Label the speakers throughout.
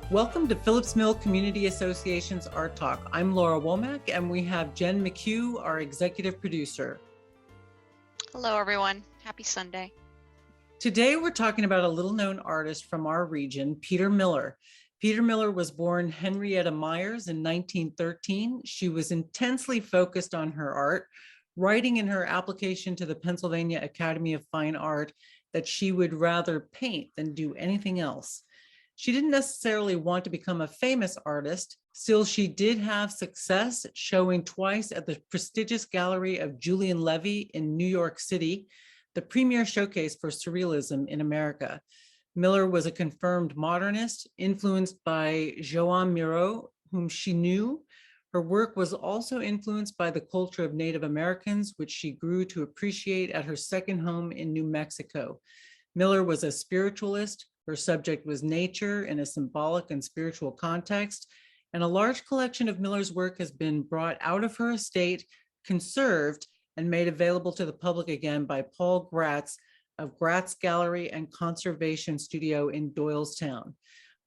Speaker 1: Welcome to Phillips Mill Community Association's Art Talk. I'm Laura Womack, and we have Jen McHugh, our executive producer.
Speaker 2: Hello, everyone. Happy Sunday.
Speaker 1: Today, we're talking about a little-known artist from our region, Peter Miller. Peter Miller was born Henrietta Myers in 1913. She was intensely focused on her art, writing in her application to the Pennsylvania Academy of Fine Art that she would rather paint than do anything else. She didn't necessarily want to become a famous artist. Still, she did have success, showing twice at the prestigious gallery of Julien Levy in New York City, the premier showcase for surrealism in America. Miller was a confirmed modernist, influenced by Joan Miro, whom she knew. Her work was also influenced by the culture of Native Americans, which she grew to appreciate at her second home in New Mexico. Miller was a spiritualist. Her subject was nature in a symbolic and spiritual context, and a large collection of Miller's work has been brought out of her estate, conserved, and made available to the public again by Paul Gratz of Gratz Gallery and Conservation Studio in Doylestown.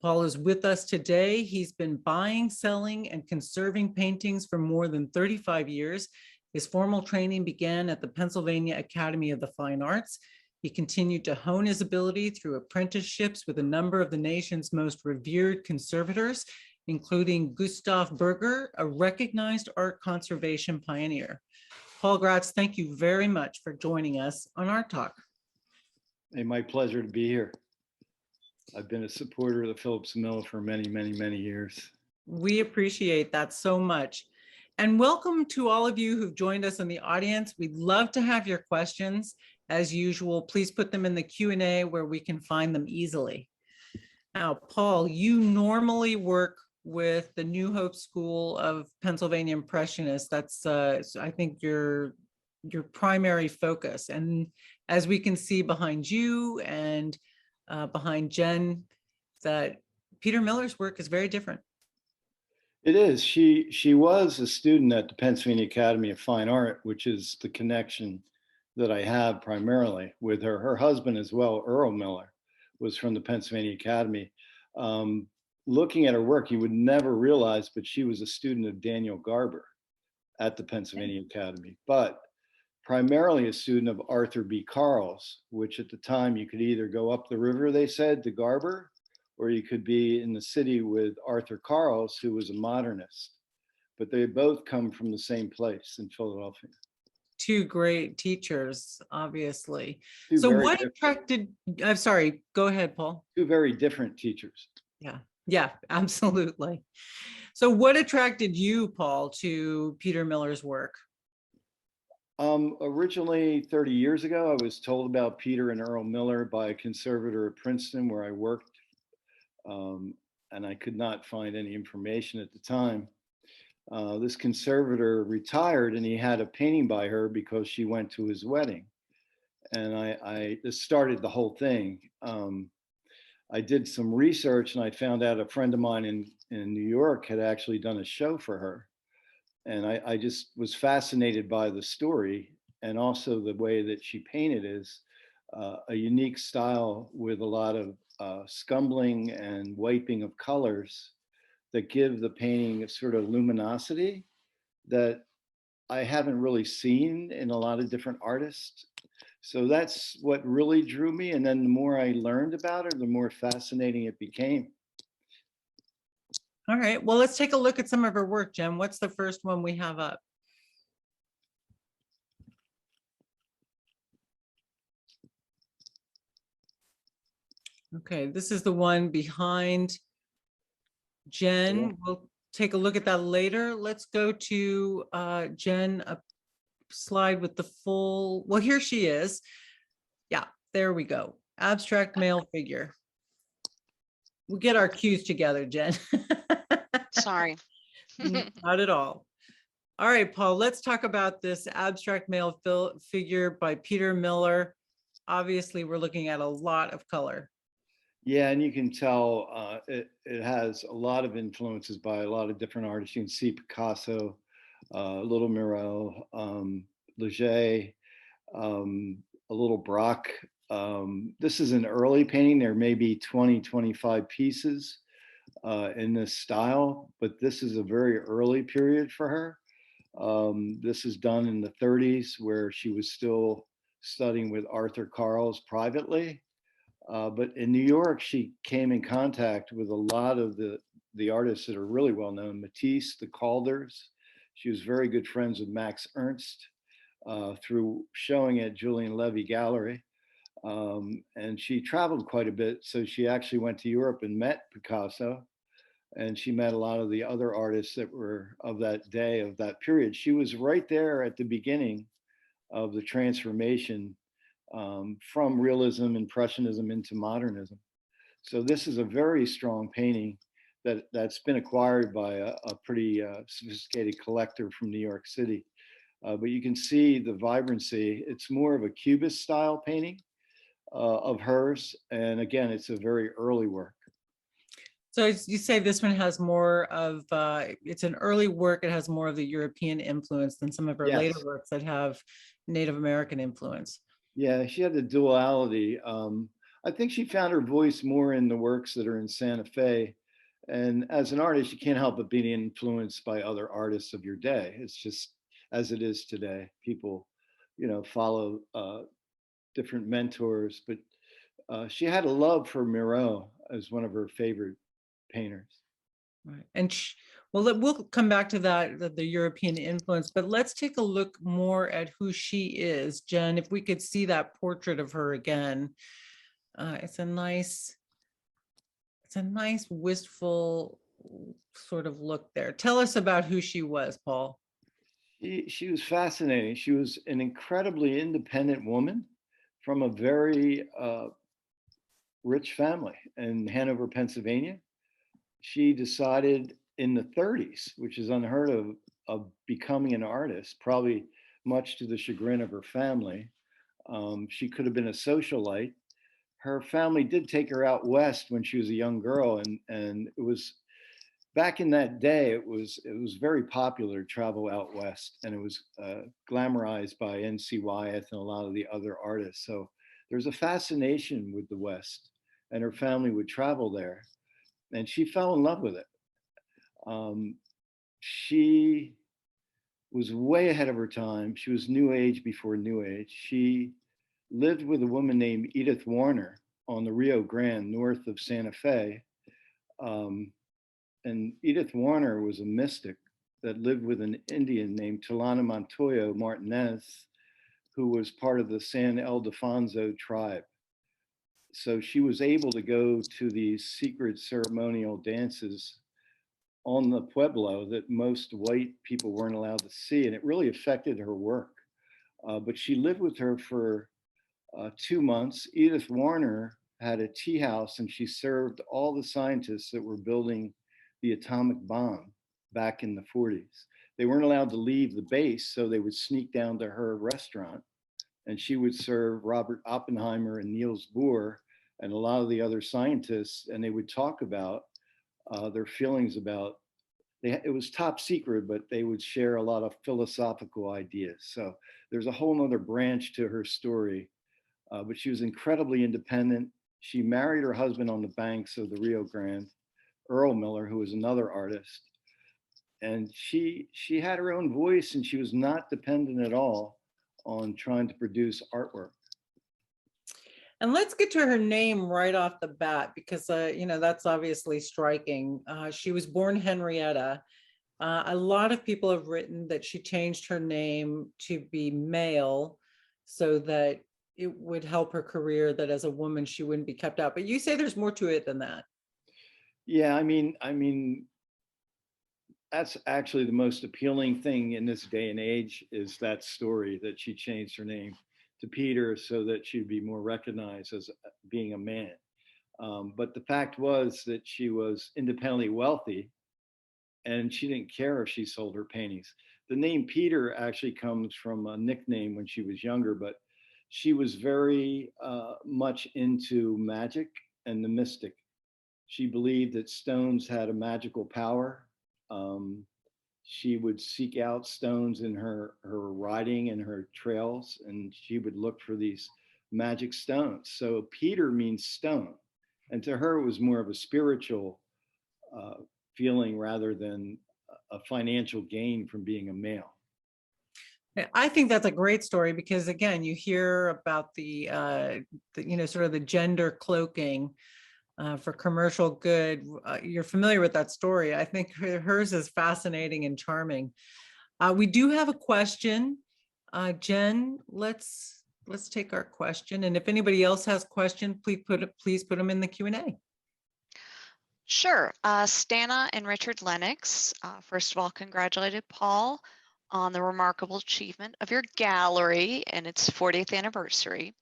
Speaker 1: Paul is with us today. He's been buying, selling, and conserving paintings for more than 35 years. His formal training began at the Pennsylvania Academy of the Fine Arts. He continued to hone his ability through apprenticeships with a number of the nation's most revered conservators, including Gustav Berger, a recognized art conservation pioneer. Paul Gratz, thank you very much for joining us on Art Talk.
Speaker 3: Hey, my pleasure to be here. I've been a supporter of the Phillips Mill for many, many, many years.
Speaker 1: We appreciate that so much. And welcome to all of you who've joined us in the audience. We'd love to have your questions. As usual, please put them in the Q&A where we can find them easily. Now, Paul, you normally work with the New Hope School of Pennsylvania Impressionists. That's, I think, your primary focus. And as we can see behind you and behind Jen, that Peter Miller's work is very different.
Speaker 3: It is. She was a student at the Pennsylvania Academy of Fine Art, which is the connection that I have primarily with her. Her husband as well, Earl Miller, was from the Pennsylvania Academy. Looking at her work, you would never realize, but she was a student of Daniel Garber at the Pennsylvania Academy, but primarily a student of Arthur B. Carles, which at the time you could either go up the river, they said, to Garber, or you could be in the city with Arthur Carles, who was a modernist. But they both come from the same place in Philadelphia.
Speaker 1: Two great teachers, obviously.
Speaker 3: Two
Speaker 1: so what
Speaker 3: different.
Speaker 1: attracted, I'm sorry, go ahead, Paul.
Speaker 3: Two very different teachers.
Speaker 1: Yeah, absolutely. So what attracted you, Paul, to Peter Miller's work?
Speaker 3: Originally 30 years ago, I was told about Peter and Earl Miller by a conservator at Princeton where I worked. And I could not find any information at the time. This conservator retired and he had a painting by her because she went to his wedding. And I this started the whole thing. I did some research and I found out a friend of mine in New York had actually done a show for her. And I just was fascinated by the story and also the way that she painted is a unique style with a lot of scumbling and wiping of colors that give the painting a sort of luminosity that I haven't really seen in a lot of different artists. So that's what really drew me. And then the more I learned about her, the more fascinating it became.
Speaker 1: All right, well, let's take a look at some of her work, Jen. What's the first one we have up? Okay, this is the one behind Jen. Yeah. We'll take a look at that later. Let's go to Jen, a slide with the full, well, here she is. Yeah, there we go. Abstract male figure. We'll get our cues together, Jen.
Speaker 2: Sorry.
Speaker 1: Not at all. All right, Paul, let's talk about this abstract male figure by Peter Miller. Obviously, we're looking at a lot of color.
Speaker 3: Yeah, and you can tell it has a lot of influences by a lot of different artists. You can see Picasso, Little Miro, Leger, a little Brock. This is an early painting. There may be 20, 25 pieces. in this style, but this is a very early period for her. This is done in the 30s, where she was still studying with Arthur Carles privately. But in New York, she came in contact with a lot of the artists that are really well known, Matisse, the Calders. She was very good friends with Max Ernst through showing at Julien Levy Gallery. And she traveled quite a bit. So she actually went to Europe and met Picasso. And she met a lot of the other artists that were of that day, of that period. She was right there at the beginning of the transformation from realism, impressionism into modernism. So this is a very strong painting that's been acquired by a pretty sophisticated collector from New York City. But you can see the vibrancy. It's more of a Cubist style painting of hers. And again, it's a very early work.
Speaker 1: So you say this one has more of, it's an early work, it has more of the European influence than some of her later
Speaker 3: Yes.
Speaker 1: works that have Native American influence.
Speaker 3: Yeah, she had the duality. I think she found her voice more in the works that are in Santa Fe. And as an artist, you can't help but being influenced by other artists of your day. It's just as it is today. People, follow different mentors, but she had a love for Miro as one of her favorite painters.
Speaker 1: Right. And well, we'll come back to that, the European influence, but let's take a look more at who she is. Jen, if we could see that portrait of her again. It's a nice wistful sort of look there. Tell us about who she was, Paul.
Speaker 3: She was fascinating. She was an incredibly independent woman from a very rich family in Hanover, Pennsylvania. She decided in the 30s, which is unheard of becoming an artist, probably much to the chagrin of her family. She could have been a socialite. Her family did take her out west when she was a young girl, and it was back in that day. It was very popular to travel out west, and it was glamorized by N.C. Wyeth and a lot of the other artists. So there's a fascination with the West, and her family would travel there, and she fell in love with it. She was way ahead of her time. She was New Age before New Age. She lived with a woman named Edith Warner on the Rio Grande north of Santa Fe. And Edith Warner was a mystic that lived with an Indian named Tilana Montoyo Martinez, who was part of the San Ildefonso tribe. So she was able to go to these secret ceremonial dances on the Pueblo that most white people weren't allowed to see, and it really affected her work. But she lived with her for 2 months. Edith Warner had a tea house, and she served all the scientists that were building the atomic bomb back in the 40s. They weren't allowed to leave the base, so they would sneak down to her restaurant, and she would serve Robert Oppenheimer and Niels Bohr and a lot of the other scientists, and they would talk about their feelings about, it was top secret, but they would share a lot of philosophical ideas. So there's a whole nother branch to her story, but she was incredibly independent. She married her husband on the banks of the Rio Grande, Earl Miller, who was another artist. And she had her own voice, and she was not dependent at all on trying to produce artwork.
Speaker 1: And let's get to her name right off the bat, because, that's obviously striking. She was born Henrietta. A lot of people have written that she changed her name to be male so that it would help her career, that as a woman, she wouldn't be kept out. But you say there's more to it than that.
Speaker 3: Yeah, I mean, that's actually the most appealing thing in this day and age, is that story that she changed her name to Peter so that she'd be more recognized as being a man. But the fact was that she was independently wealthy, and she didn't care if she sold her paintings. The name Peter actually comes from a nickname when she was younger, but she was very much into magic and the mystic. She believed that stones had a magical power. She would seek out stones in her riding and her trails, and she would look for these magic stones. So Peter means stone. And to her, it was more of a spiritual feeling rather than a financial gain from being a male.
Speaker 1: I think that's a great story because again, you hear about the sort of the gender cloaking for commercial good. You're familiar with that story. I think hers is fascinating and charming. We do have a question. Jen, let's take our question. And if anybody else has questions, please put them in the Q&A.
Speaker 2: Sure. Stana and Richard Lennox, first of all, congratulated Paul on the remarkable achievement of your gallery and its 40th anniversary.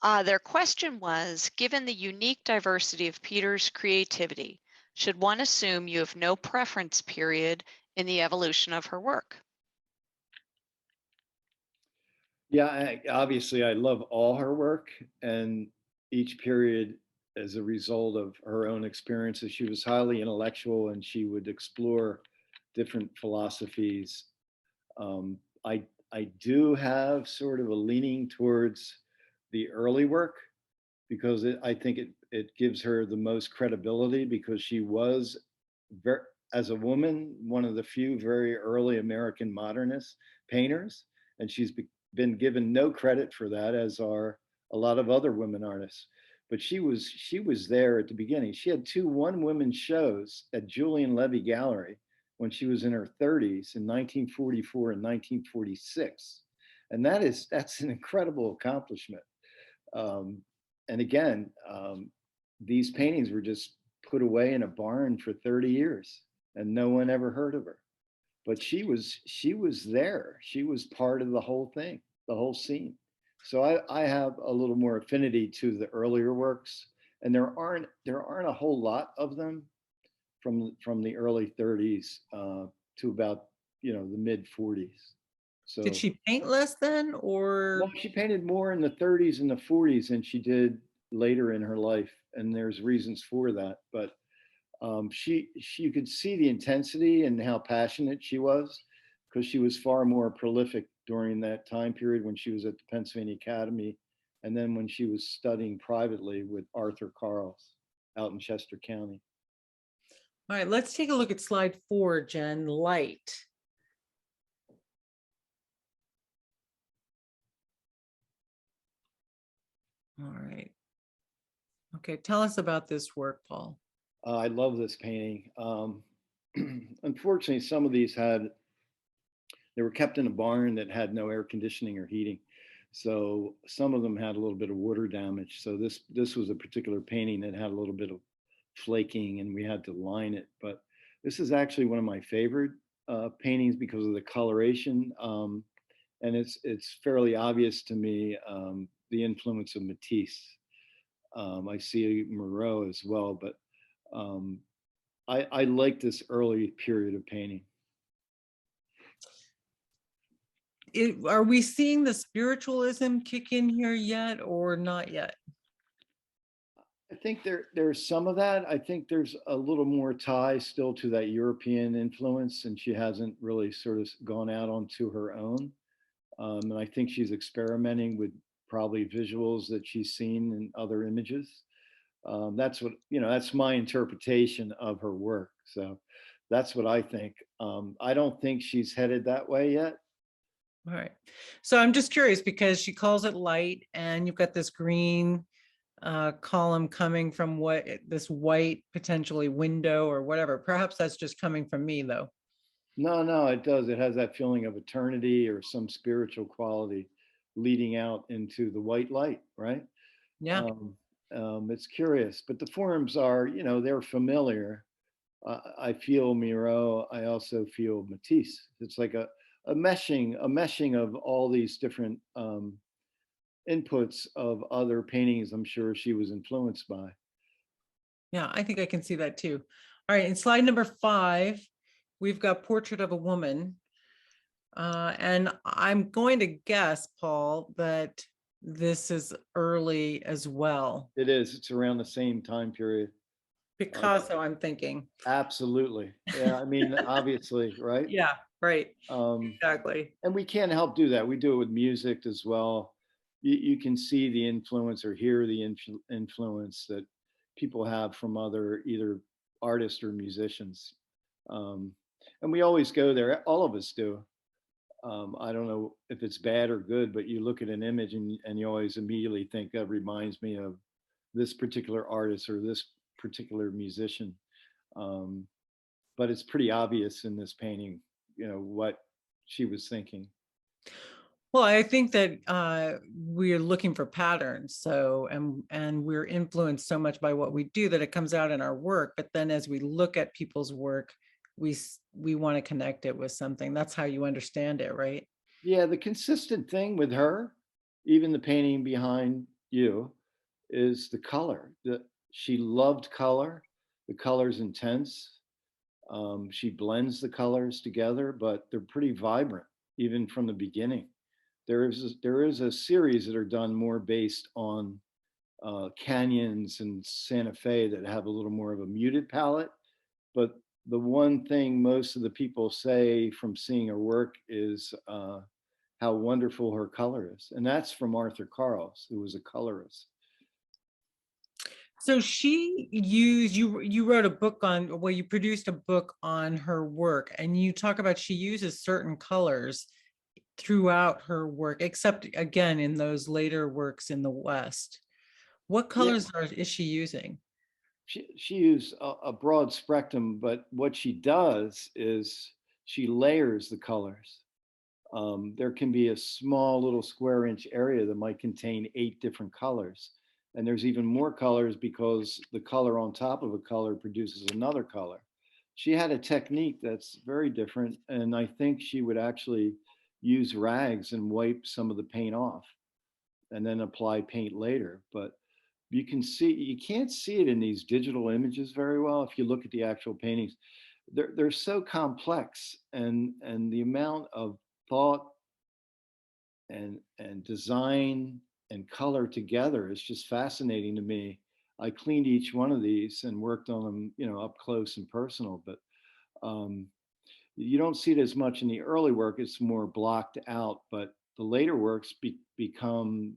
Speaker 2: Their question was, given the unique diversity of Peter's creativity, should one assume you have no preference period in the evolution of her work?
Speaker 3: Yeah, obviously I love all her work, and each period as a result of her own experiences. She was highly intellectual and she would explore different philosophies. I do have sort of a leaning towards the early work because I think it gives her the most credibility because she was very, as a woman, one of the few very early American modernist painters, and she's been given no credit for that, as are a lot of other women artists. But she was there at the beginning. She had two one-woman shows at Julien Levy Gallery when she was in her 30s in 1944 and 1946, and that's an incredible accomplishment. And again, these paintings were just put away in a barn for 30 years, and no one ever heard of her. But she was there. She was part of the whole thing, the whole scene. So I have a little more affinity to the earlier works, and there aren't a whole lot of them from the early 30s to about the mid 40s. So
Speaker 1: did she paint less then, or?
Speaker 3: No, she painted more in the 30s and the 40s than she did later in her life, and there's reasons for that. But you could see the intensity and how passionate she was, because she was far more prolific during that time period when she was at the Pennsylvania Academy, and then when she was studying privately with Arthur Carls out in Chester County.
Speaker 1: All right, let's take a look at slide 4, Jen. Light. All right. Okay, tell us about this work, Paul.
Speaker 3: I love this painting. Unfortunately, some of these they were kept in a barn that had no air conditioning or heating. So some of them had a little bit of water damage. So this was a particular painting that had a little bit of flaking, and we had to line it. But this is actually one of my favorite paintings because of the coloration. And it's fairly obvious to me the influence of Matisse. I see Miro as well, but I like this early period of painting.
Speaker 1: Are we seeing the spiritualism kick in here yet, or not yet?
Speaker 3: I think there's some of that. I think there's a little more tie still to that European influence, and she hasn't really sort of gone out onto her own. And I think she's experimenting with probably visuals that she's seen in other images. That's what, that's my interpretation of her work. So that's what I think. I don't think she's headed that way yet.
Speaker 1: All right. So I'm just curious because she calls it light, and you've got this green column coming from this white potentially window or whatever. Perhaps that's just coming from me though.
Speaker 3: No, it does. It has that feeling of eternity or some spiritual quality leading out into the white light, right?
Speaker 1: Yeah.
Speaker 3: It's curious, but the forms are, they're familiar. I feel Miro. I also feel Matisse. It's like a meshing of all these different inputs of other paintings I'm sure she was influenced by.
Speaker 1: Yeah, I think I can see that too. All right, in slide number 5, we've got Portrait of a Woman. And I'm going to guess, Paul, that this is early as well.
Speaker 3: It is. It's around the same time period.
Speaker 1: Picasso, I'm thinking.
Speaker 3: Absolutely. Yeah, I mean, obviously, right?
Speaker 1: Yeah, right. Exactly.
Speaker 3: And we can't help do that. We do it with music as well. You can see the influence or hear the influence that people have from other either artists or musicians. And we always go there, all of us do. I don't know if it's bad or good, but you look at an image and you always immediately think that reminds me of this particular artist or this particular musician. But it's pretty obvious in this painting, what she was thinking.
Speaker 1: Well, I think that we're looking for patterns. So, and we're influenced so much by what we do that it comes out in our work. But then as we look at people's work, we want to connect it with something. That's how you understand it, right?
Speaker 3: Yeah, the consistent thing with her, even the painting behind you, is the color. She loved color. The color's intense. She blends the colors together, but they're pretty vibrant, even from the beginning. There is a series that are done more based on canyons and Santa Fe that have a little more of a muted palette. But the one thing most of the people say from seeing her work is how wonderful her color is. And that's from Arthur Carls, who was a colorist.
Speaker 1: So she used, you wrote a book on, well, you produced a book on her work, and you talk about she uses certain colors throughout her work, except again in those later works in the West. What
Speaker 3: Yeah,
Speaker 1: colors is she using?
Speaker 3: she used a broad spectrum, but what she does is she layers the colors. There can be a small little square inch area that might contain 8 different colors. And there's even more colors because the color on top of a color produces another color. She had a technique that's very different. And I think she would actually use rags and wipe some of the paint off and then apply paint later. But you can't see it in these digital images very well. If you look at the actual paintings, they're so complex, and the amount of thought and design and color together is just fascinating to me. I cleaned each one of these and worked on them, up close and personal, but you don't see it as much in the early work. It's more blocked out, but the later works become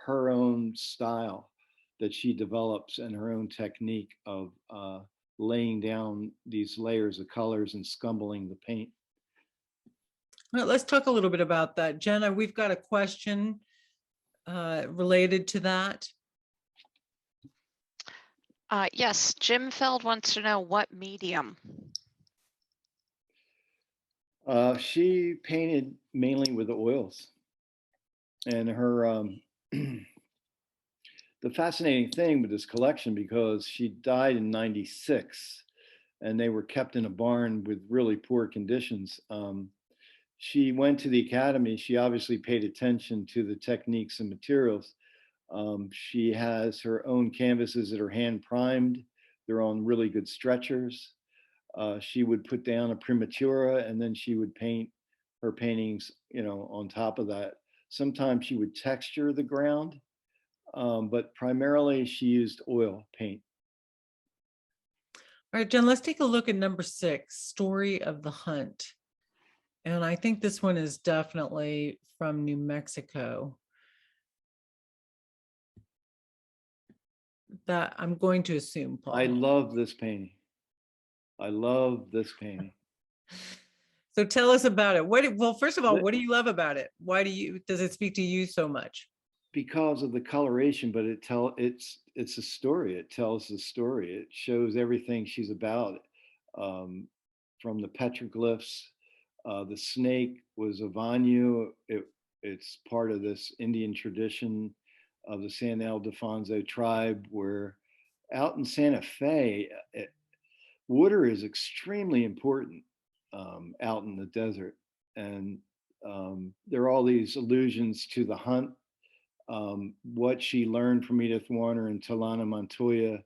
Speaker 3: her own style that she develops and her own technique of laying down these layers of colors and scumbling the paint.
Speaker 1: Well, let's talk a little bit about that. Jenna, we've got a question related to that.
Speaker 2: Yes, Jim Feld wants to know what medium.
Speaker 3: She painted mainly with oils, and her the fascinating thing with this collection, because she died in '96 and they were kept in a barn with really poor conditions. She went to the academy. She obviously paid attention to the techniques and materials. She has her own canvases that are hand primed. They're on really good stretchers. She would put down a prematura and then she would paint her paintings, on top of that. Sometimes she would texture the ground, but primarily she used oil paint.
Speaker 1: All right, Jen, let's take a look at number 6, Story of the Hunt. And I think this one is definitely from New Mexico. That I'm going to assume, Paul.
Speaker 3: I love this painting. I love this painting.
Speaker 1: So tell us about it. Well, first of all, what do you love about it? Why does it speak to you so much?
Speaker 3: Because of the coloration, but it's a story. It tells the story. It shows everything she's about, from the petroglyphs. The snake was a Vanyu. It's part of this Indian tradition of the San Ildefonso tribe, where out in Santa Fe, water is extremely important out in the desert. And there are all these allusions to the hunt. What she learned from Edith Warner and Talana Montoya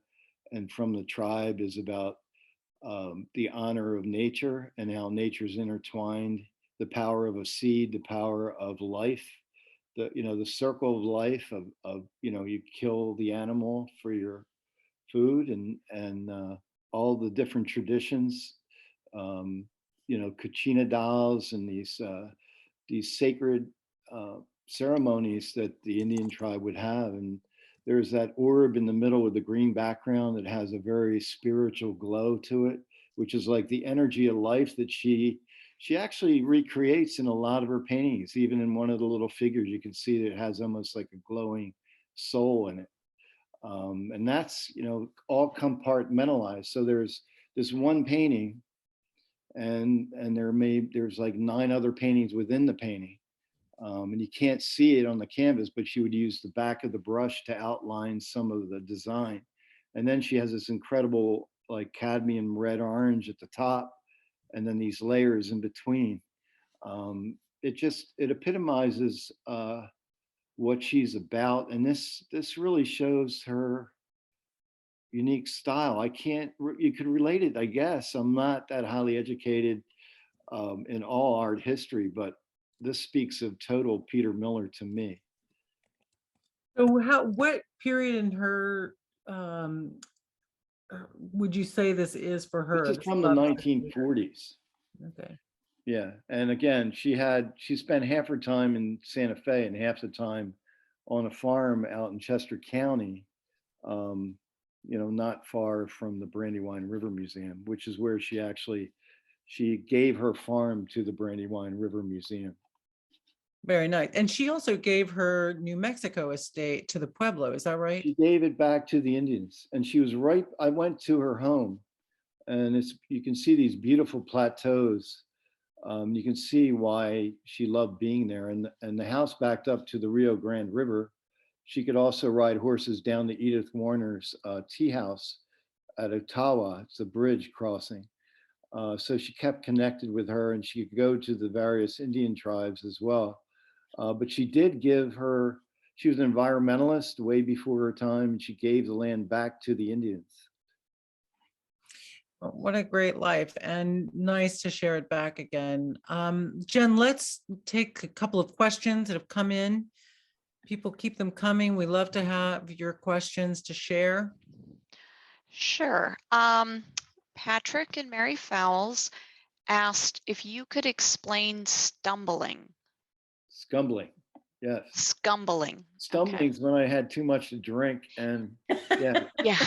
Speaker 3: and from the tribe is about the honor of nature and how nature's intertwined, the power of a seed, the power of life, the circle of life of you kill the animal for your food, and all the different traditions, Kachina dolls and these sacred ceremonies that the Indian tribe would have. And there's that orb in the middle with the green background that has a very spiritual glow to it, which is like the energy of life that she actually recreates in a lot of her paintings. Even in one of the little figures, you can see that it has almost like a glowing soul in it. And that's, all compartmentalized. So there's this one painting, and there's like 9 other paintings within the painting. And you can't see it on the canvas, but she would use the back of the brush to outline some of the design. And then she has this incredible like cadmium red orange at the top, and then these layers in between. It epitomizes what she's about, and this really shows her unique style. You could relate it, I guess. I'm not that highly educated in all art history, but this speaks of total Peter Miller to me.
Speaker 1: So what period in her would you say this is for her?
Speaker 3: This is from the 1940s.
Speaker 1: Okay.
Speaker 3: Yeah, and again, she spent half her time in Santa Fe and half the time on a farm out in Chester County, not far from the Brandywine River Museum, which is where she gave her farm to the Brandywine River Museum.
Speaker 1: Very nice. And she also gave her New Mexico estate to the Pueblo, is that right?
Speaker 3: She gave it back to the Indians, and she was right. I went to her home, and you can see these beautiful plateaus. You can see why she loved being there, and the house backed up to the Rio Grande River. She could also ride horses down to Edith Warner's tea house at Ottawa. It's a bridge crossing. So she kept connected with her, and she could go to the various Indian tribes as well. But she was an environmentalist way before her time, and she gave the land back to the Indians.
Speaker 1: What a great life, and nice to share it back again. Jen, let's take a couple of questions that have come in. People keep them coming. We love to have your questions to share.
Speaker 2: Sure. Patrick and Mary Fowles asked if you could explain stumbling.
Speaker 3: Scumbling, yes.
Speaker 2: Scumbling.
Speaker 3: Stumbling is when I had too much to drink, and yeah.
Speaker 2: Yeah.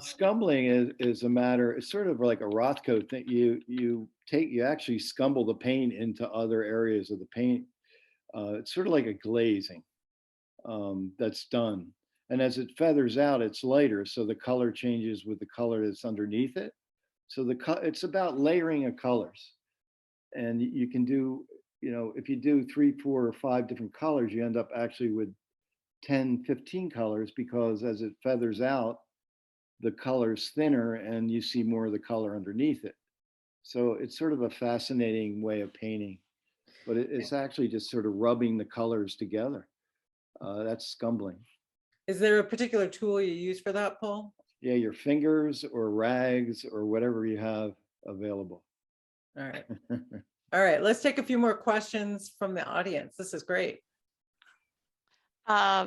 Speaker 3: Scumbling is a matter. It's sort of like a Rothko thing. You actually scumble the paint into other areas of the paint. It's sort of like a glazing that's done, and as it feathers out, it's lighter, so the color changes with the color that's underneath it. So it's about layering of colors, and you can do, if you do 3, 4, or 5 different colors, you end up actually with 10, 15 colors, because as it feathers out, the color's thinner and you see more of the color underneath it. So it's sort of a fascinating way of painting, but it's actually just sort of rubbing the colors together. That's scumbling.
Speaker 1: Is there a particular tool you use for that, Paul?
Speaker 3: Yeah, your fingers or rags or whatever you have available.
Speaker 1: All right. All right, let's take a few more questions from the audience. This is great.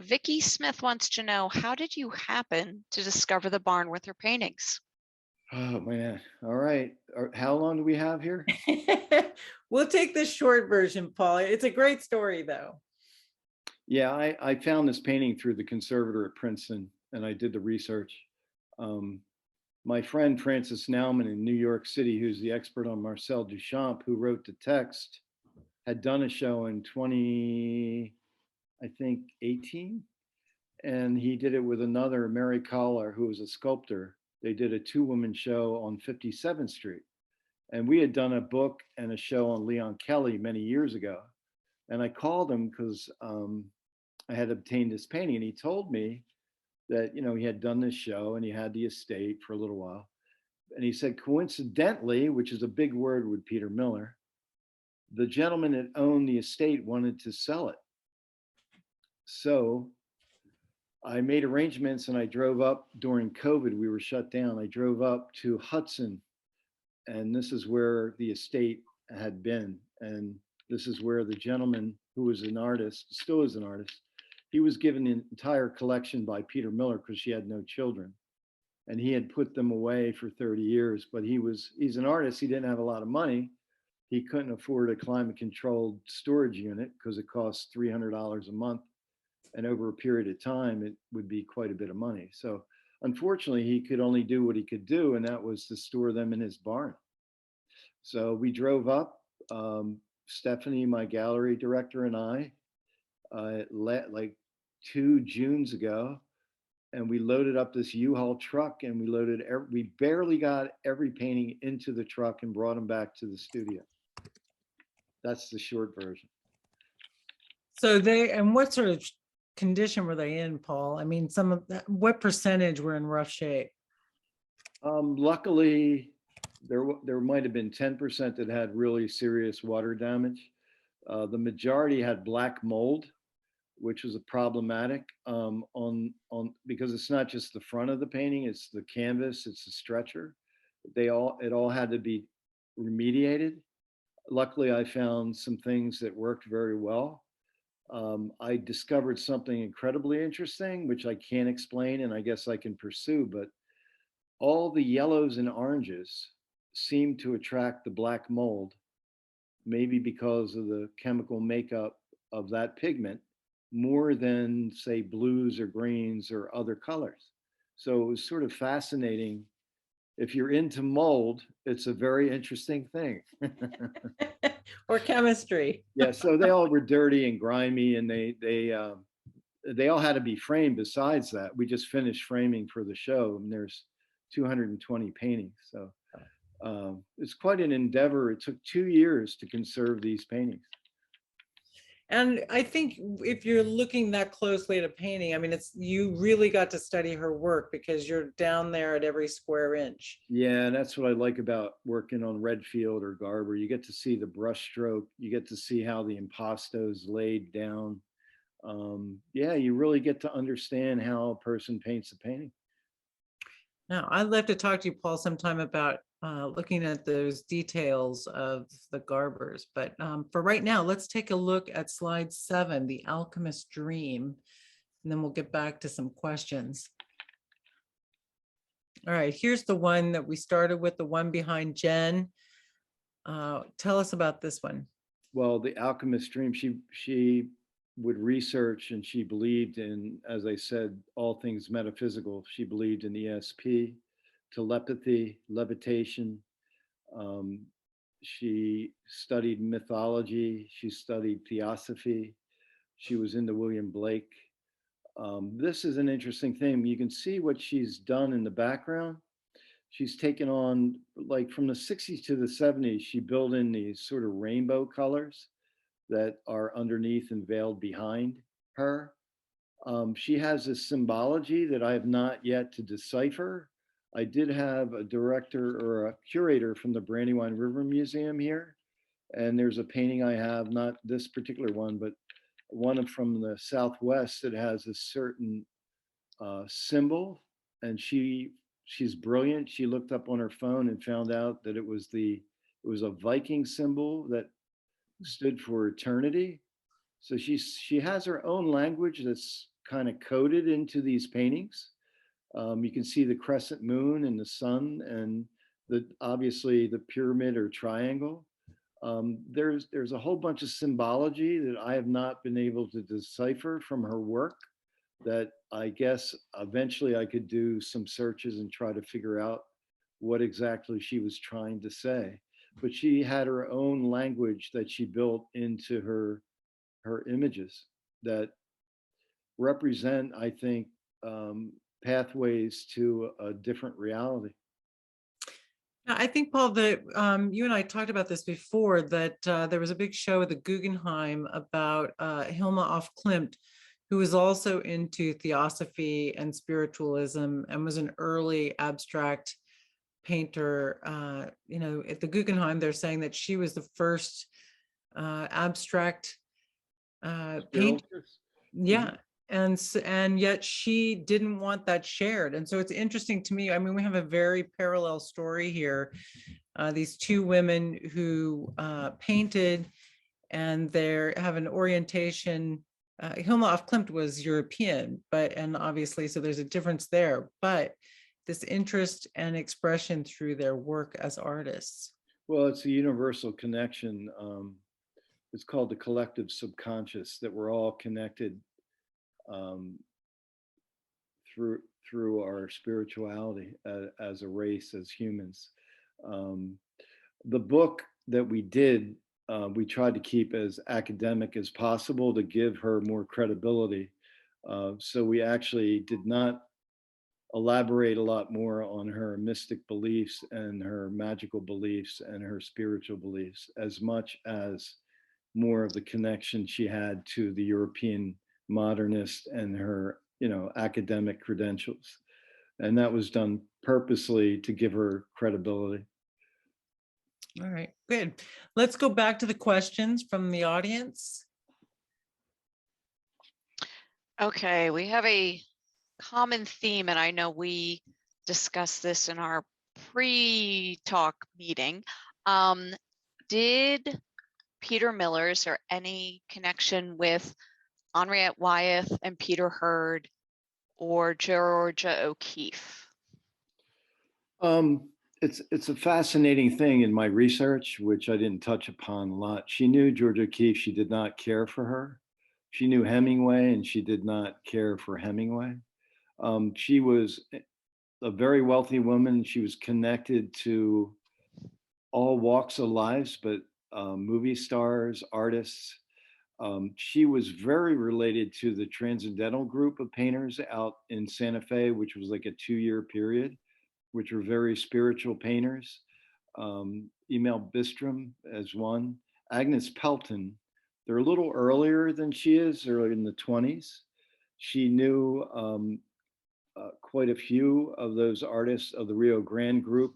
Speaker 2: Vicky Smith wants to know, how did you happen to discover the barn with her paintings?
Speaker 3: Oh man. All right. How long do we have here?
Speaker 1: We'll take the short version, Paul. It's a great story though.
Speaker 3: Yeah, I found this painting through the conservator at Princeton, and I did the research. My friend Francis Nauman in New York City, who's the expert on Marcel Duchamp, who wrote the text, had done a show in 2018, and he did it with another, Mary Collar, who was a sculptor. They did a 2-woman show on 57th Street, and we had done a book and a show on Leon Kelly many years ago. And I called him because I had obtained this painting, and he told me that, he had done this show and he had the estate for a little while. And he said, coincidentally, which is a big word with Peter Miller, the gentleman that owned the estate wanted to sell it. So I made arrangements, and I drove up during COVID. We were shut down. I drove up to Hudson, and this is where the estate had been. And this is where the gentleman, who was an artist, still is an artist, he was given an entire collection by Peter Miller because she had no children. And he had put them away for 30 years, but he's an artist. He didn't have a lot of money. He couldn't afford a climate controlled storage unit because it costs $300 a month and over a period of time, it would be quite a bit of money. So unfortunately, he could only do what he could do, and that was to store them in his barn. So we drove up, Stephanie, my gallery director, and I, like 2 Junes ago, and we loaded up this U-Haul truck, and we barely got every painting into the truck and brought them back to the studio. That's the short version.
Speaker 1: So and what sort of condition were they in, Paul? I mean, what percentage were in rough shape?
Speaker 3: Luckily, there might have been 10% that had really serious water damage. The majority had black mold, which was problematic because it's not just the front of the painting, it's the canvas, it's the stretcher. It all had to be remediated. Luckily, I found some things that worked very well. I discovered something incredibly interesting, which I can't explain, and I guess I can pursue, but all the yellows and oranges seem to attract the black mold, maybe because of the chemical makeup of that pigment, more than, say, blues or greens or other colors. So it was sort of fascinating. If you're into mold, it's a very interesting thing.
Speaker 1: Or chemistry.
Speaker 3: Yeah, so they all were dirty and grimy, and they all had to be framed. Besides that, we just finished framing for the show, and there's 220 paintings. So it's quite an endeavor. It took 2 years to conserve these paintings.
Speaker 1: And I think if you're looking that closely at a painting, I mean, you really got to study her work because you're down there at every square inch.
Speaker 3: Yeah, that's what I like about working on Redfield or Garber. You get to see the brush stroke. You get to see how the impasto is laid down. Yeah, you really get to understand how a person paints a painting.
Speaker 1: Now, I'd love to talk to you, Paul, sometime about looking at those details of the Garbers. But for right now, let's take a look at slide 7, The Alchemist's Dream, and then we'll get back to some questions. All right, here's the one that we started with, the one behind Jen. Tell us about this one.
Speaker 3: Well, The Alchemist's Dream, she would research, and she believed in, as I said, all things metaphysical. She believed in ESP, telepathy, levitation. She studied mythology. She studied theosophy. She was into William Blake. This is an interesting thing. You can see what she's done in the background. She's taken on, like from the 60s to the 70s, she built in these sort of rainbow colors that are underneath and veiled behind her. She has a symbology that I have not yet to decipher. I did have a director or a curator from the Brandywine River Museum here, and there's a painting I have, not this particular one, but one from the Southwest that has a certain symbol, and she's brilliant. She looked up on her phone and found out that it was a Viking symbol that stood for eternity. So she has her own language that's kind of coded into these paintings. You can see the crescent moon and the sun, and obviously the pyramid or triangle. There's a whole bunch of symbology that I have not been able to decipher from her work, that I guess eventually I could do some searches and try to figure out what exactly she was trying to say. But she had her own language that she built into her images that represent, I think, pathways to a different reality.
Speaker 1: I think, Paul, that you and I talked about this before, that there was a big show at the Guggenheim about Hilma af Klint, who was also into theosophy and spiritualism and was an early abstract painter. At the Guggenheim, they're saying that she was the first abstract painter. Yeah. And yet she didn't want that shared. And so it's interesting to me. I mean, we have a very parallel story here. These two women who painted, and they have an orientation. Hilma af Klint was European, and obviously, so there's a difference there, but this interest and expression through their work as artists.
Speaker 3: Well, it's a universal connection. It's called the collective subconscious, that we're all connected um, through our spirituality as a race, as humans. Um, the book that we did, we tried to keep as academic as possible to give her more credibility. So we actually did not elaborate a lot more on her mystic beliefs and her magical beliefs and her spiritual beliefs, as much as more of the connection she had to the European modernist and her, academic credentials. And that was done purposely to give her credibility.
Speaker 1: All right, good. Let's go back to the questions from the audience.
Speaker 2: Okay, we have a common theme, and I know we discussed this in our pre-talk meeting. Did Peter Miller, is there any connection with Henriette Wyeth and Peter Hurd or Georgia O'Keeffe?
Speaker 3: It's a fascinating thing in my research, which I didn't touch upon a lot. She knew Georgia O'Keeffe. She did not care for her. She knew Hemingway, and she did not care for Hemingway. She was a very wealthy woman. She was connected to all walks of life, but movie stars, artists. She was very related to the Transcendental group of painters out in Santa Fe, which was like a 2-year period, which were very spiritual painters. Emil Bistrom as one. Agnes Pelton, they're a little earlier than she is, they're in the 20s. She knew quite a few of those artists of the Rio Grande group,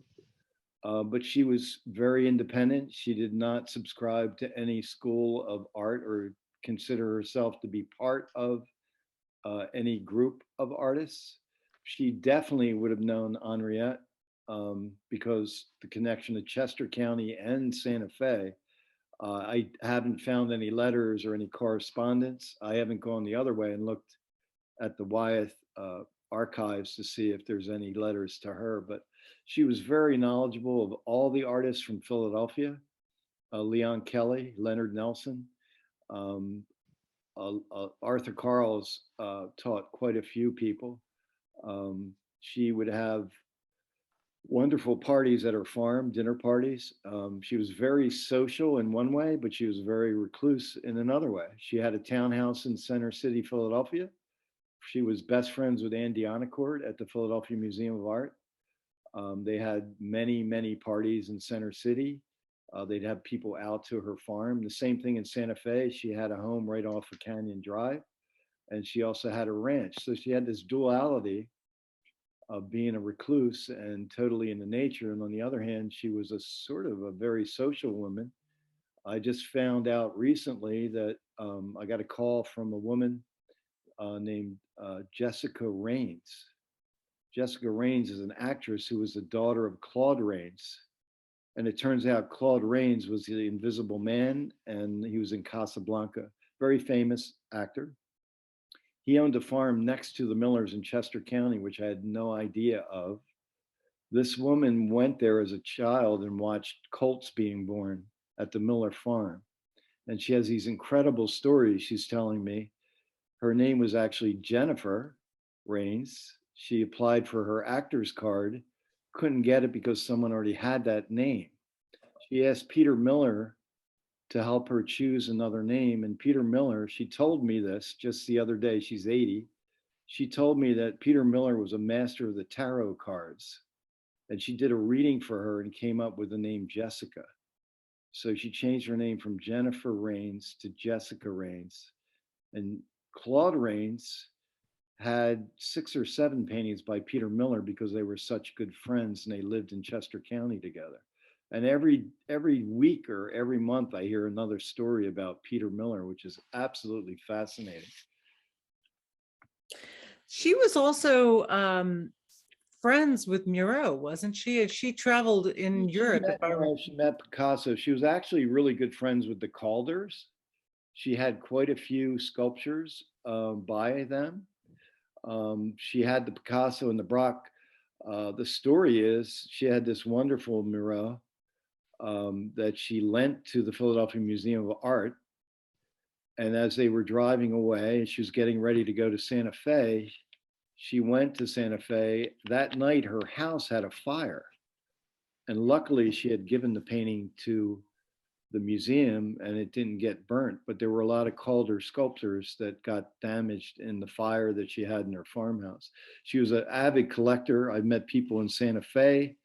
Speaker 3: but she was very independent. She did not subscribe to any school of art or consider herself to be part of any group of artists. She definitely would have known Henriette because the connection to Chester County and Santa Fe. I haven't found any letters or any correspondence. I haven't gone the other way and looked at the Wyeth archives to see if there's any letters to her, but she was very knowledgeable of all the artists from Philadelphia, Leon Kelly, Leonard Nelson. Arthur Carls taught quite a few people. She would have wonderful parties at her farm, dinner parties. She was very social in one way, but she was very recluse in another way. She had a townhouse in Center City, Philadelphia. She was best friends with Anne Dioncourt at the Philadelphia Museum of Art. They had many, many parties in Center City. They'd have people out to her farm. The same thing in Santa Fe. She had a home right off of Canyon Drive, and she also had a ranch. So she had this duality of being a recluse and totally into nature. And on the other hand, she was a sort of a very social woman. I just found out recently that I got a call from a woman named Jessica Raines. Jessica Raines is an actress who was the daughter of Claude Rains. And it turns out Claude Rains was the Invisible Man, and he was in Casablanca, very famous actor. He owned a farm next to the Millers in Chester County, which I had no idea of. This woman went there as a child and watched colts being born at the Miller farm. And she has these incredible stories she's telling me. Her name was actually Jennifer Raines. She applied for her actor's card, couldn't get it because someone already had that name. She asked Peter Miller to help her choose another name. And Peter Miller, she told me this just the other day, she's 80. She told me that Peter Miller was a master of the tarot cards. And she did a reading for her and came up with the name Jessica. So she changed her name from Jennifer Raines to Jessica Raines. And Claude Rains had 6 or 7 paintings by Peter Miller because they were such good friends and they lived in Chester County together. And every week or every month, I hear another story about Peter Miller, which is absolutely fascinating.
Speaker 1: She was also friends with Miro, wasn't she? She traveled in Europe.
Speaker 3: She met Picasso. She was actually really good friends with the Calders. She had quite a few sculptures by them. She had the Picasso and the Braque. The story is she had this wonderful Miro that she lent to the Philadelphia Museum of Art. And as they were driving away, she was getting ready to go to Santa Fe. She went to Santa Fe. That night, her house had a fire. And luckily, she had given the painting to the museum and it didn't get burnt. But there were a lot of Calder sculptures that got damaged in the fire that she had in her farmhouse. She was an avid collector. I met people in Santa Fe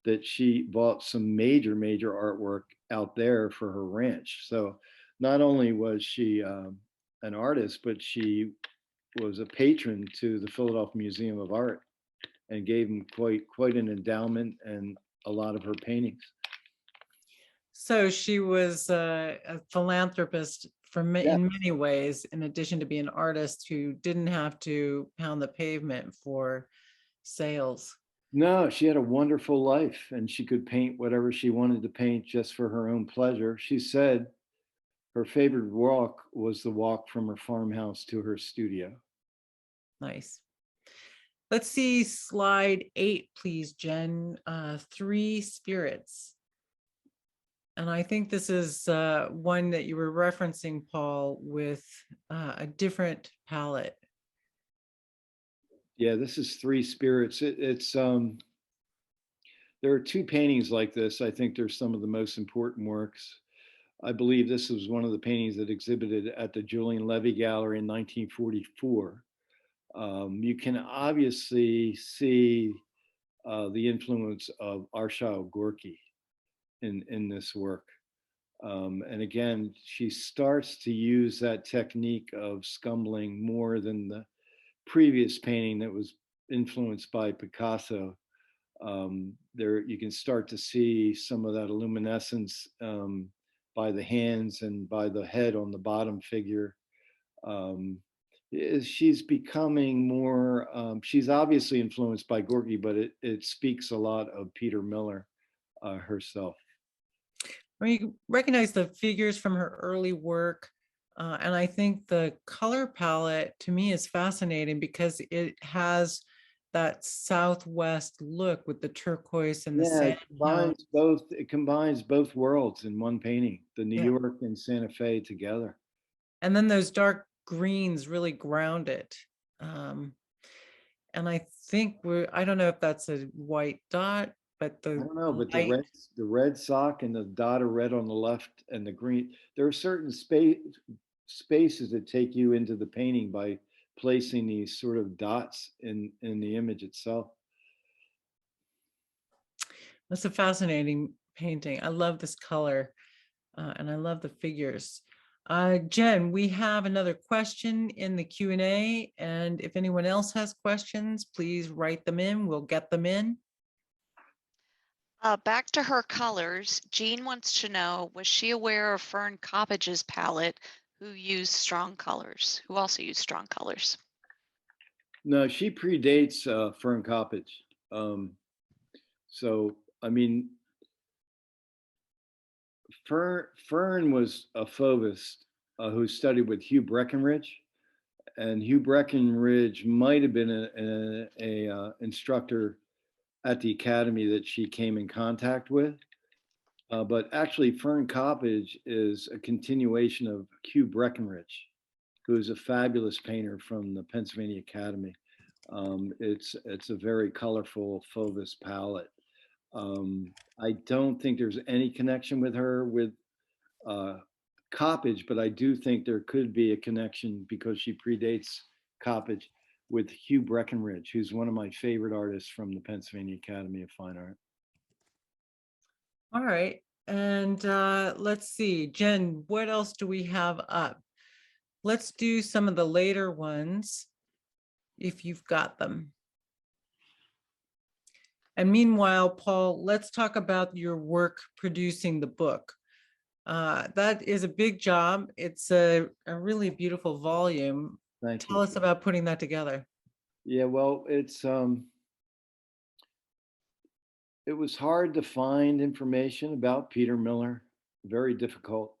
Speaker 3: that she bought some major artwork out there for her ranch. So not only was she an artist, but she was a patron to the Philadelphia Museum of Art and gave them quite an endowment and a lot of her paintings.
Speaker 1: So she was a philanthropist
Speaker 3: Yeah.
Speaker 1: in many ways, in addition to being an artist who didn't have to pound the pavement for sales.
Speaker 3: No, she had a wonderful life and she could paint whatever she wanted to paint just for her own pleasure. She said her favorite walk was the walk from her farmhouse to her studio.
Speaker 1: Nice. Let's see slide 8, please, Jen. 3 spirits. And I think this is one that you were referencing, Paul, with a different palette.
Speaker 3: Yeah, this is 3 spirits. There are 2 paintings like this. I think they're some of the most important works. I believe this was one of the paintings that exhibited at the Julien Levy Gallery in 1944. You can obviously see the influence of Arshile Gorky in this work. And again, she starts to use that technique of scumbling more than the previous painting that was influenced by Picasso. There you can start to see some of that luminescence by the hands and by the head on the bottom figure. She's becoming more, she's obviously influenced by Gorky, but it speaks a lot of Peter Miller herself.
Speaker 1: Well, you recognize the figures from her early work. And I think the color palette to me is fascinating because it has that Southwest look with the turquoise and the sand.
Speaker 3: It combines both worlds in one painting, the New York and Santa Fe together.
Speaker 1: And then those dark greens really ground it. And I think I don't know if that's a white dot, but
Speaker 3: I don't know, but the red sock and the dot of red on the left and the green, there are certain spaces that take you into the painting by placing these sort of dots in the image itself.
Speaker 1: That's a fascinating painting. I love this color and I love the figures. Jen, we have another question in the Q&A, and if anyone else has questions, please write them in. We'll get them in.
Speaker 2: Back to her colors, Jean wants to know, was she aware of Fern Coppage's palette, who also used strong colors?
Speaker 3: No, she predates Fern Coppage. So, I mean, Fern was a Fauvist who studied with Hugh Breckenridge, and Hugh Breckenridge might have been a instructor at the academy that she came in contact with. But actually, Fern Coppage is a continuation of Hugh Breckenridge, who is a fabulous painter from the Pennsylvania Academy. It's a very colorful Fauvist palette. I don't think there's any connection with her with Coppage, but I do think there could be a connection because she predates Coppage with Hugh Breckenridge, who's one of my favorite artists from the Pennsylvania Academy of Fine Art.
Speaker 1: All right. And let's see, Jen, what else do we have up? Let's do some of the later ones, if you've got them. And meanwhile, Paul, let's talk about your work producing the book. That is a big job. It's a really beautiful volume. Tell us about putting that together.
Speaker 3: Yeah, well, it was hard to find information about Peter Miller, very difficult.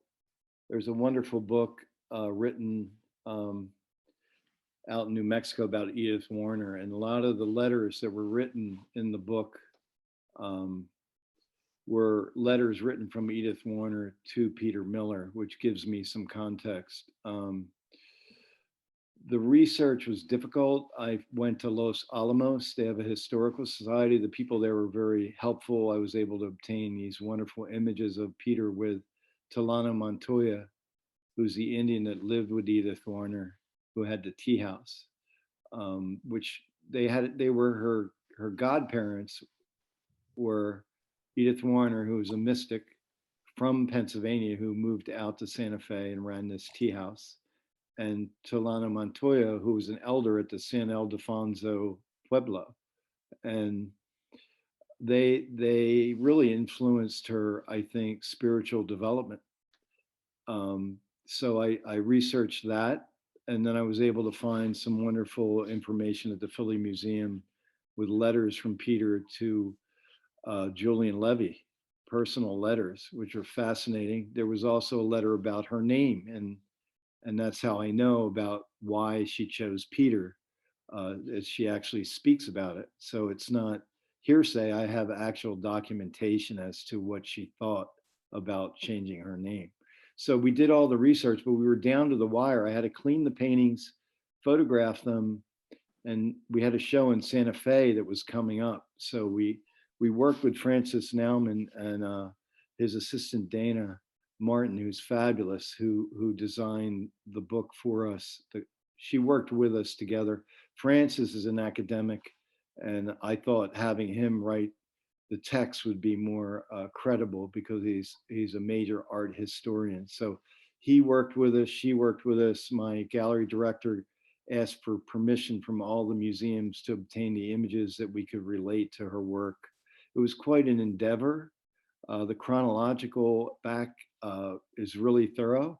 Speaker 3: There's a wonderful book written out in New Mexico about Edith Warner, and a lot of the letters that were written in the book were letters written from Edith Warner to Peter Miller, which gives me some context. The research was difficult. I went to Los Alamos. They have a historical society. The people there were very helpful. I was able to obtain these wonderful images of Peter with Tilano Montoya, who's the Indian that lived with Edith Warner, who had the tea house, which they were her godparents were Edith Warner, who was a mystic from Pennsylvania who moved out to Santa Fe and ran this tea house, and Tilano Montoya, who was an elder at the San Ildefonso Pueblo. And they really influenced her, I think, spiritual development. So I researched that, and then I was able to find some wonderful information at the Philly Museum with letters from Peter to Julien Levy, personal letters, which are fascinating. There was also a letter about her name, and that's how I know about why she chose Peter, as she actually speaks about it. So it's not hearsay. I have actual documentation as to what she thought about changing her name. So we did all the research, but we were down to the wire. I had to clean the paintings, photograph them, and we had a show in Santa Fe that was coming up. So we worked with Francis Naumann and his assistant Dana Martin, who's fabulous, who designed the book for us. She worked with us together. Francis is an academic, and I thought having him write the text would be more credible because he's a major art historian. So he worked with us, she worked with us. My gallery director asked for permission from all the museums to obtain the images that we could relate to her work. It was quite an endeavor. The chronological back is really thorough.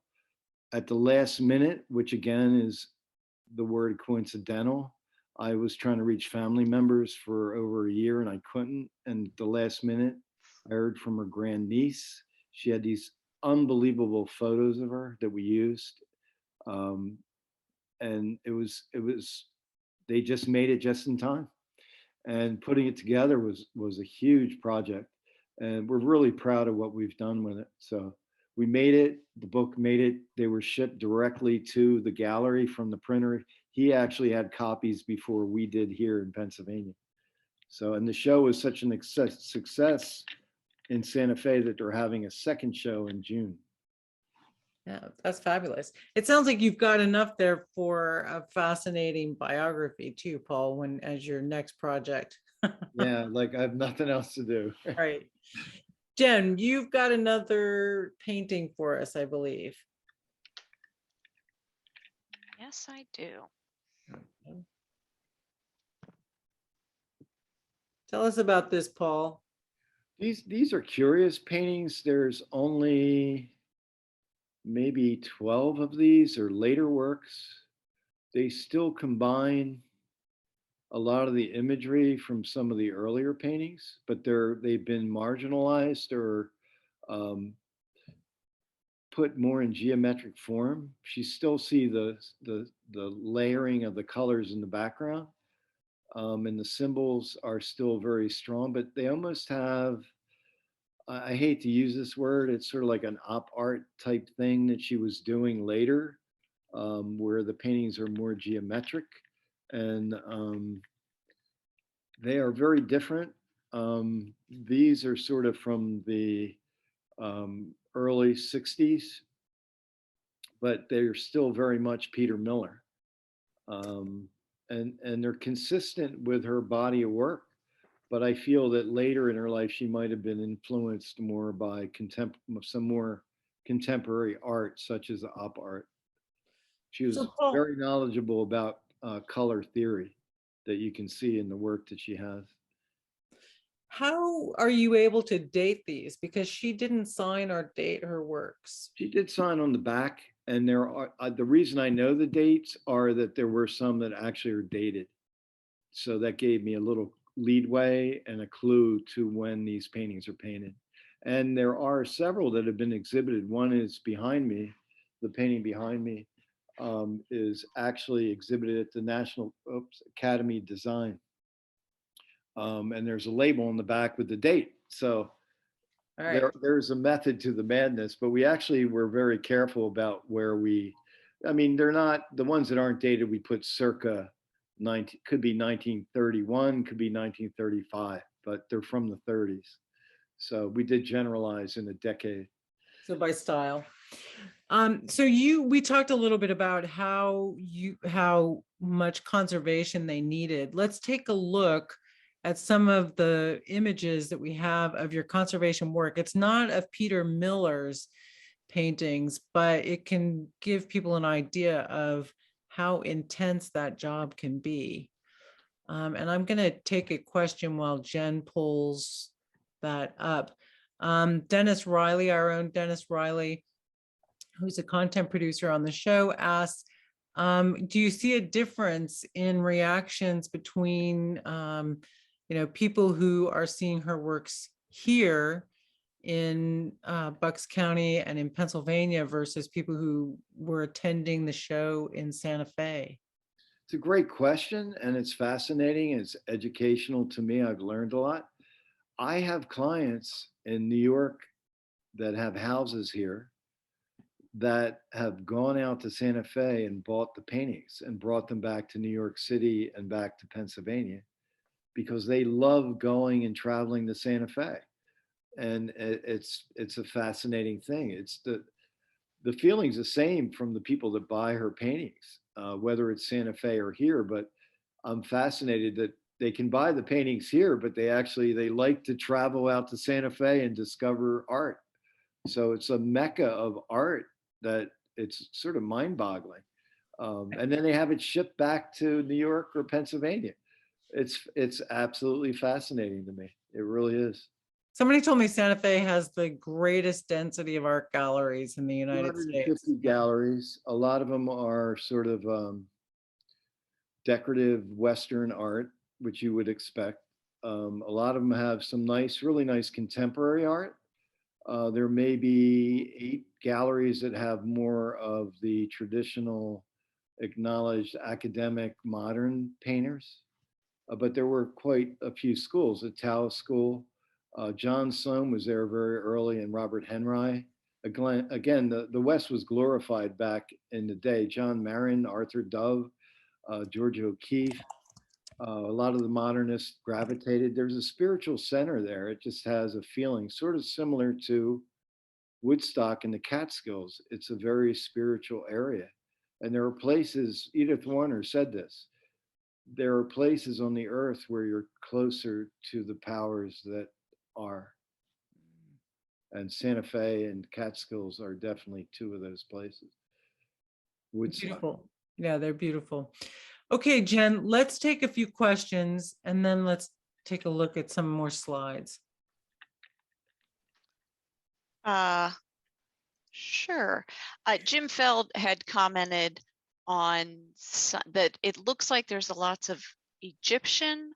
Speaker 3: At the last minute, which again is the word coincidental, I was trying to reach family members for over a year and I couldn't. And the last minute, I heard from her grandniece. She had these unbelievable photos of her that we used. And it was, they just made it just in time. And putting it together was a huge project. And we're really proud of what we've done with it. So we made it, the book made it. They were shipped directly to the gallery from the printer. He actually had copies before we did here in Pennsylvania. So, and the show was such an success in Santa Fe that they're having a second show in June.
Speaker 1: Yeah, that's fabulous. It sounds like you've got enough there for a fascinating biography too, Paul, as your next project.
Speaker 3: Yeah, like I have nothing else to do.
Speaker 1: Right. Jen, you've got another painting for us, I believe.
Speaker 2: Yes, I do.
Speaker 1: Okay. Tell us about this, Paul.
Speaker 3: These are curious paintings. There's only maybe 12 of these or later works. They still combine a lot of the imagery from some of the earlier paintings, but they've been marginalized or put more in geometric form. You still see the layering of the colors in the background, and the symbols are still very strong, but they almost have, I hate to use this word, it's sort of like an op art type thing that she was doing later, where the paintings are more geometric, and they are very different. These are sort of from the early 60s, but they're still very much Peter Miller. And they're consistent with her body of work. But I feel that later in her life, she might have been influenced more by some more contemporary art, such as op art. She was
Speaker 1: So, Paul,
Speaker 3: very knowledgeable about color theory that you can see in the work that she has.
Speaker 1: how are you able to date these? Because she didn't sign or date her works.
Speaker 3: She did sign on the back, and there are the reason I know the dates are that there were some that actually are dated. So that gave me a little leadway and a clue to when these paintings are painted. And there are several that have been exhibited. One is behind me. The painting behind me is actually exhibited at the National Academy of Design. And there's a label on the back with the date. So
Speaker 1: All right.
Speaker 3: There's a method to the madness, but we actually were very careful about where I mean, they're not, the ones that aren't dated, we put circa 19, could be 1931, could be 1935, but they're from the 30s. So we did generalize in a decade.
Speaker 1: So by style. So we talked a little bit about how much conservation they needed. Let's take a look at some of the images that we have of your conservation work. It's not of Peter Miller's paintings, but it can give people an idea of how intense that job can be. And I'm going to take a question while Jen pulls that up. Dennis Riley, our own Dennis Riley, who's a content producer on the show, asks, do you see a difference in reactions between people who are seeing her works here in Bucks County and in Pennsylvania versus people who were attending the show in Santa Fe?
Speaker 3: It's a great question, and it's fascinating. It's educational to me. I've learned a lot. I have clients in New York that have houses here that have gone out to Santa Fe and bought the paintings and brought them back to New York City and back to Pennsylvania because they love going and traveling to Santa Fe. And it's a fascinating thing. It's the feeling's the same from the people that buy her paintings, whether it's Santa Fe or here. But I'm fascinated that they can buy the paintings here, but they like to travel out to Santa Fe and discover art. So it's a mecca of art that it's sort of mind-boggling. And then they have it shipped back to New York or Pennsylvania. It's absolutely fascinating to me. It really is.
Speaker 1: Somebody told me Santa Fe has the greatest density of art galleries in the United States.
Speaker 3: 250 galleries. A lot of them are sort of decorative Western art, which you would expect. A lot of them have some really nice contemporary art. There may be 8 galleries that have more of the traditional, acknowledged academic modern painters. But there were quite a few schools. The Tewa School, John Sloan was there very early, and Robert Henry. Again, the West was glorified back in the day. John Marin, Arthur Dove, George O'Keeffe. A lot of the modernists gravitated. There's a spiritual center there. It just has a feeling sort of similar to Woodstock and the Catskills. It's a very spiritual area. And there are places, Edith Warner said this, there are places on the earth where you're closer to the powers that are. And Santa Fe and Catskills are definitely 2 of those places. Woodstock.
Speaker 1: Beautiful. Yeah, they're beautiful. Okay, Jen, let's take a few questions and then let's take a look at some more slides.
Speaker 2: Sure. Jim Feld had commented on that it looks like there's lots of Egyptian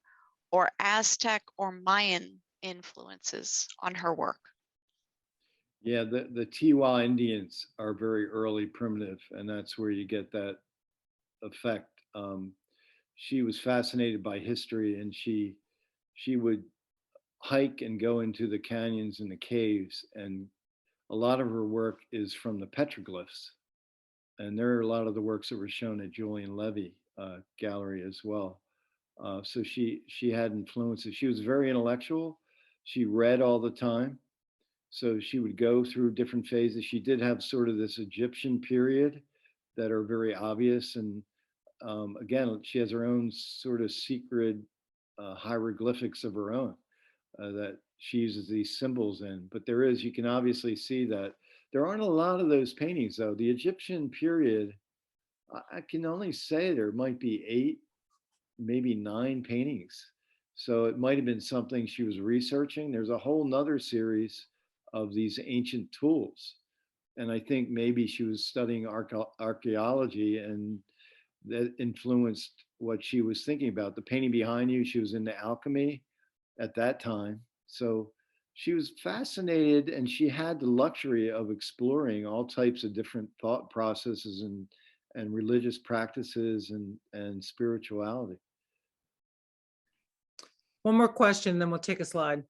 Speaker 2: or Aztec or Mayan influences on her work.
Speaker 3: Yeah, the Tewa Indians are very early primitive, and that's where you get that effect. She was fascinated by history, and she would hike and go into the canyons and the caves, and a lot of her work is from the petroglyphs. And there are a lot of the works that were shown at Julien Levy Gallery as well. So she had influences. She was very intellectual. She read all the time. So she would go through different phases. She did have sort of this Egyptian period that are very obvious. And again, she has her own sort of secret hieroglyphics of her own that she uses these symbols in. But you can obviously see that there aren't a lot of those paintings though. The Egyptian period, I can only say there might be 8, maybe 9 paintings. So it might have been something she was researching. There's a whole nother series of these ancient tools. And I think maybe she was studying archaeology, and that influenced what she was thinking about. The painting behind you, she was into alchemy at that time. So she was fascinated, and she had the luxury of exploring all types of different thought processes and religious practices and spirituality.
Speaker 1: One more question, then we'll take a slide.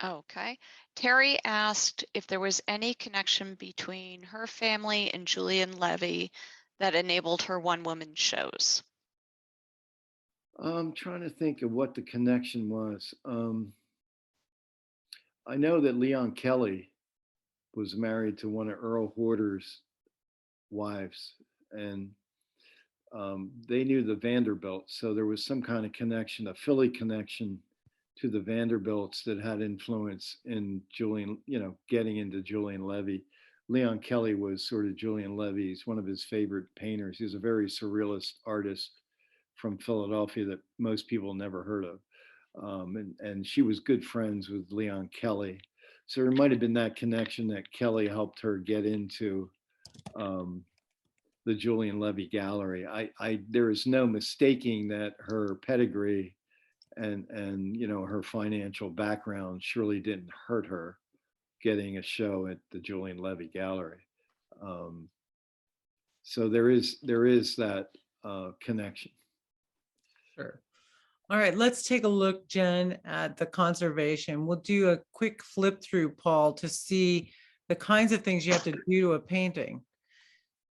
Speaker 2: Okay. Terry asked if there was any connection between her family and Julien Levy that enabled her one-woman shows.
Speaker 3: I'm trying to think of what the connection was. I know that Leon Kelly was married to one of Earl Horder's wives, and they knew the Vanderbilts, so there was some kind of connection, a Philly connection to the Vanderbilts that had influence in Julien, getting into Julien Levy. Leon Kelly was sort of Julien Levy's, one of his favorite painters. He was a very surrealist artist from Philadelphia that most people never heard of. And she was good friends with Leon Kelly. So there might have been that connection that Kelly helped her get into the Julien Levy Gallery. There is no mistaking that her pedigree and her financial background surely didn't hurt her getting a show at the Julien Levy Gallery. So there is that connection.
Speaker 1: Sure. All right, let's take a look, Jen, at the conservation. We'll do a quick flip through, Paul, to see the kinds of things you have to do to a painting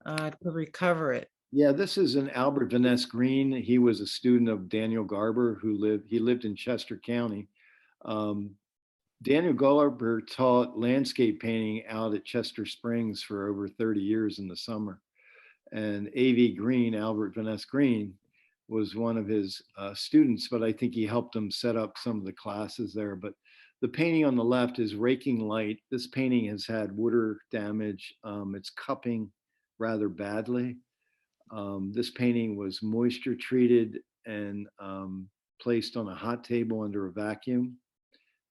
Speaker 1: to recover it.
Speaker 3: Yeah, this is an Albert Vaness Green. He was a student of Daniel Garber, he lived in Chester County. Daniel Garber taught landscape painting out at Chester Springs for over 30 years in the summer. And A.V. Green, Albert Vaness Green, was one of his students, but I think he helped him set up some of the classes there. But the painting on the left is Raking Light. This painting has had water damage. It's cupping rather badly. This painting was moisture treated and placed on a hot table under a vacuum.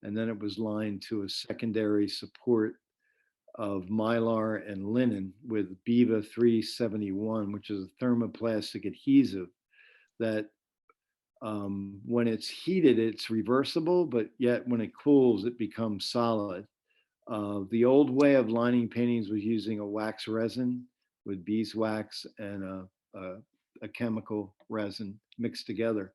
Speaker 3: And then it was lined to a secondary support of mylar and linen with Biva 371, which is a thermoplastic adhesive that when it's heated, it's reversible, but yet when it cools, it becomes solid. The old way of lining paintings was using a wax resin with beeswax and a chemical resin mixed together,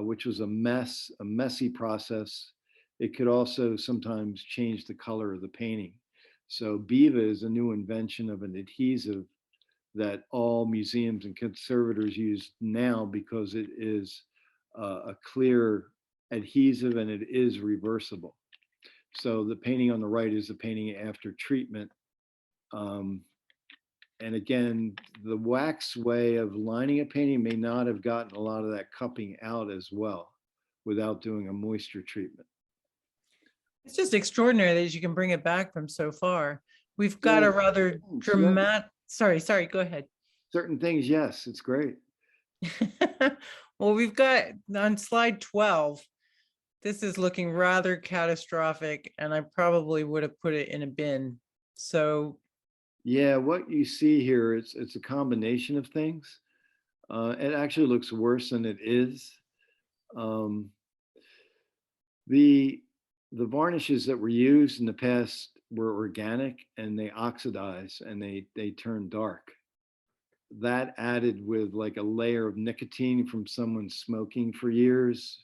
Speaker 3: which was a messy process. It could also sometimes change the color of the painting. So Biva is a new invention of an adhesive that all museums and conservators use now because it is a clear adhesive and it is reversible. So the painting on the right is the painting after treatment. And again, the wax way of lining a painting may not have gotten a lot of that cupping out as well without doing a moisture treatment.
Speaker 1: It's just extraordinary that you can bring it back from so far. We've got a rather dramatic, sorry, go ahead.
Speaker 3: Certain things, yes, it's great.
Speaker 1: Well, we've got on slide 12, this is looking rather catastrophic, and I probably would have put it in a bin. So
Speaker 3: yeah, what you see here, it's a combination of things. It actually looks worse than it is. The varnishes that were used in the past were organic and they oxidize and they turn dark. That added with like a layer of nicotine from someone smoking for years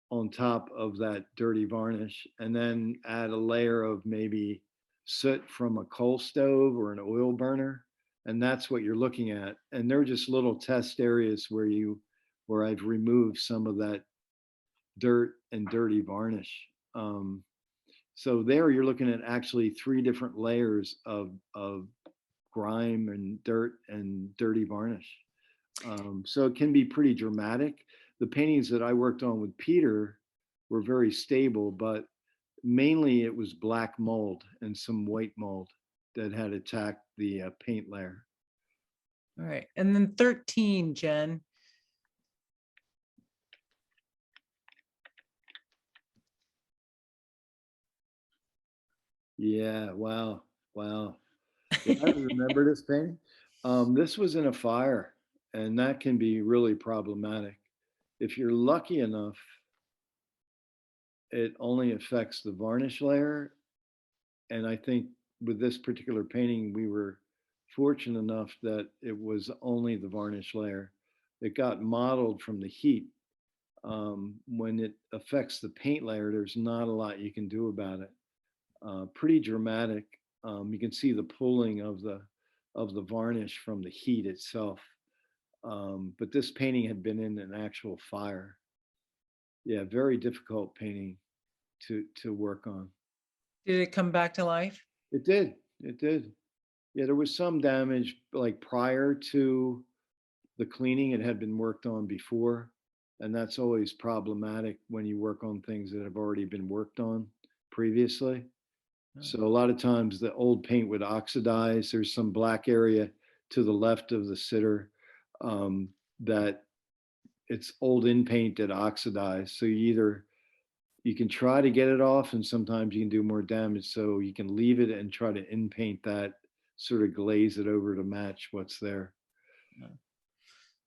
Speaker 3: on top of that dirty varnish, and then add a layer of maybe soot from a coal stove or an oil burner, and that's what you're looking at. And they're just little test areas where I've removed some of that dirt and dirty varnish. So there you're looking at actually 3 different layers of grime and dirt and dirty varnish. So it can be pretty dramatic. The paintings that I worked on with Peter were very stable, but mainly it was black mold and some white mold that had attacked the paint layer.
Speaker 1: all right, and then 13, Jen.
Speaker 3: Yeah, wow. Yeah, I remember this painting. This was in a fire, and that can be really problematic. If you're lucky enough, it only affects the varnish layer. And I think with this particular painting, we were fortunate enough that it was only the varnish layer. It got mottled from the heat, when it affects the paint layer, there's not a lot you can do about it. Pretty dramatic. You can see the pulling of the varnish from the heat itself. But this painting had been in an actual fire. Yeah, very difficult painting to work on.
Speaker 1: Did it come back to life?
Speaker 3: It did. It did. Yeah, there was some damage like prior to the cleaning. It had been worked on before, and that's always problematic when you work on things that have already been worked on previously. So a lot of times the old paint would oxidize. There's some black area to the left of the sitter that it's old in paint that oxidized. So you can try to get it off, and sometimes you can do more damage. So you can leave it and try to in paint that, sort of glaze it over to match what's there.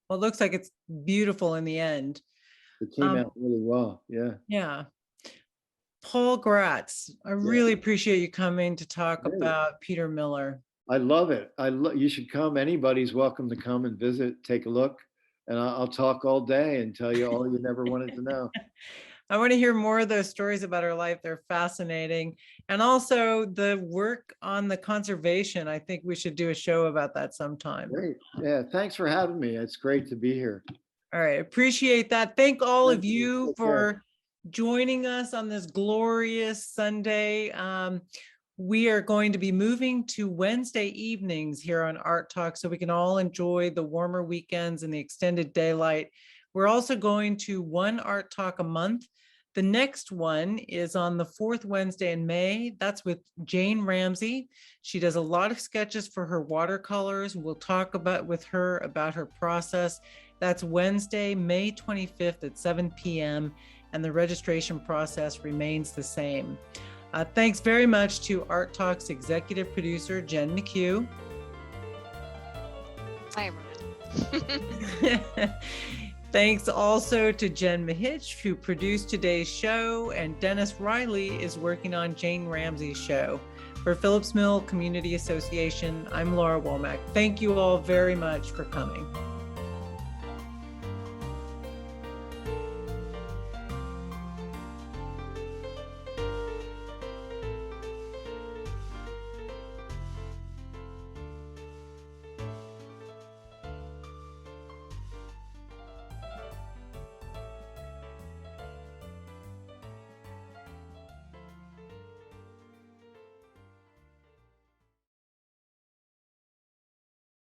Speaker 1: Well, it looks like it's beautiful in the end.
Speaker 3: It came out really well. Yeah.
Speaker 1: Yeah. Paul Gratz, I really appreciate you coming to talk about Peter Miller.
Speaker 3: I love it. You should come. Anybody's welcome to come and visit, take a look, and I'll talk all day and tell you all you never wanted to know.
Speaker 1: I want to hear more of those stories about her life. They're fascinating. And also the work on the conservation. I think we should do a show about that sometime.
Speaker 3: Great. Yeah. Thanks for having me. It's great to be here.
Speaker 1: All right. Appreciate that. Thank all of you for joining us on this glorious Sunday. We are going to be moving to Wednesday evenings here on Art Talk so we can all enjoy the warmer weekends and the extended daylight. We're also going to one Art Talk a month. The next one is on the fourth Wednesday in May. That's with Jane Ramsey. She does a lot of sketches for her watercolors. We'll talk with her about her process. That's Wednesday, May 25th at 7 p.m. and the registration process remains the same. Thanks very much to Art Talk's executive producer, Jen McHugh.
Speaker 2: Hi, everyone.
Speaker 1: Thanks also to Jen Mahitch, who produced today's show, and Dennis Riley is working on Jane Ramsey's show. For Phillips Mill Community Association, I'm Laura Womack. Thank you all very much for coming.